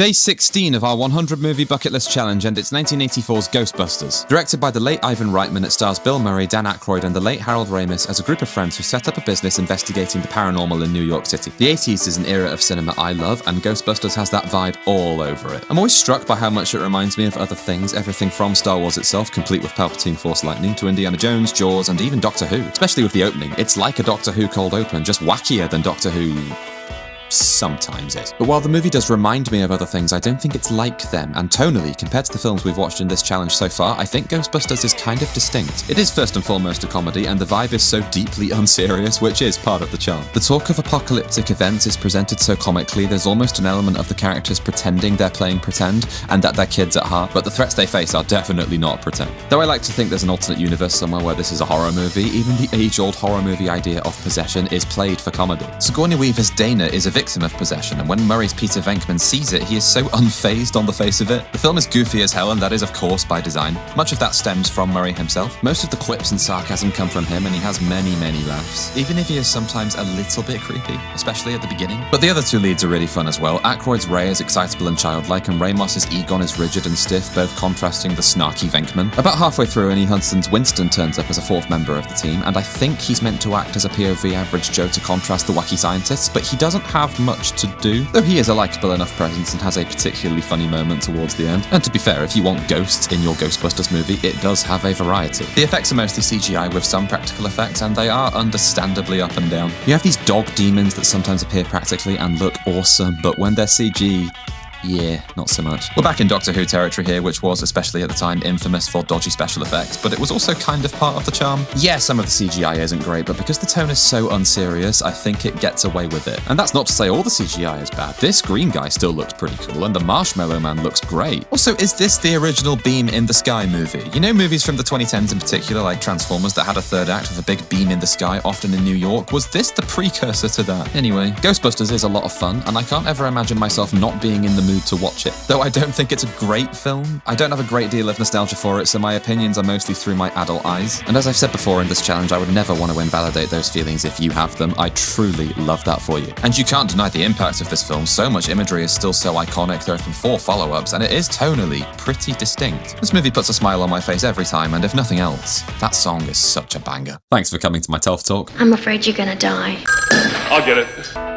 Day 16 of our 100 movie bucket list challenge, and it's 1984's Ghostbusters. Directed by the late Ivan Reitman, it stars Bill Murray, Dan Aykroyd, and the late Harold Ramis as a group of friends who set up a business investigating the paranormal in New York City. The 80s is an era of cinema I love, and Ghostbusters has that vibe all over it. I'm always struck by how much it reminds me of other things, everything from Star Wars itself, complete with Palpatine Force Lightning, to Indiana Jones, Jaws, and even Doctor Who. Especially with the opening. It's like a Doctor Who cold open, just wackier than Doctor Who sometimes is. But while the movie does remind me of other things, I don't think it's like them, and tonally, compared to the films we've watched in this challenge so far, I think Ghostbusters is kind of distinct. It is first and foremost a comedy, and the vibe is so deeply unserious, which is part of the charm. The talk of apocalyptic events is presented so comically, there's almost an element of the characters pretending they're playing pretend, and that they're kids at heart, but the threats they face are definitely not pretend. Though I like to think there's an alternate universe somewhere where this is a horror movie, even the age-old horror movie idea of possession is played for comedy. Sigourney Weaver's Dana is a victim of possession, and when Murray's Peter Venkman sees it, he is so unfazed on the face of it. The film is goofy as hell, and that is of course by design. Much of that stems from Murray himself. Most of the quips and sarcasm come from him, and he has many laughs, even if he is sometimes a little bit creepy, especially at the beginning. But the other two leads are really fun as well. Aykroyd's Ray is excitable and childlike, and Ramos's Egon is rigid and stiff, both contrasting the snarky Venkman. About halfway through, Ernie Hudson's Winston turns up as a fourth member of the team, and I think he's meant to act as a POV average Joe to contrast the wacky scientists, but he doesn't have much to do, though he is a likeable enough presence and has a particularly funny moment towards the end. And to be fair, if you want ghosts in your Ghostbusters movie, it does have a variety. The effects are mostly CGI with some practical effects, and they are understandably up and down. You have these dog demons that sometimes appear practically and look awesome, but when they're CG, yeah, not so much. We're back in Doctor Who territory here, which was, especially at the time, infamous for dodgy special effects, but it was also kind of part of the charm. Yeah, some of the CGI isn't great, but because the tone is so unserious, I think it gets away with it. And that's not to say all the CGI is bad. This green guy still looks pretty cool, and the Marshmallow Man looks great. Also, is this the original Beam in the Sky movie? You know, movies from the 2010s in particular, like Transformers, that had a third act with a big beam in the sky, often in New York? Was this the precursor to that? Anyway, Ghostbusters is a lot of fun, and I can't ever imagine myself not being in the mood to watch it. Though I don't think it's a great film, I don't have a great deal of nostalgia for it, so my opinions are mostly through my adult eyes. And as I've said before in this challenge, I would never want to invalidate those feelings if you have them. I truly love that for you. And you can't deny the impact of this film. So much imagery is still so iconic. There have been 4 follow-ups, and it is tonally pretty distinct. This movie puts a smile on my face every time, and if nothing else, that song is such a banger. Thanks for coming to my TELF Talk. I'm afraid you're gonna die. I'll get it.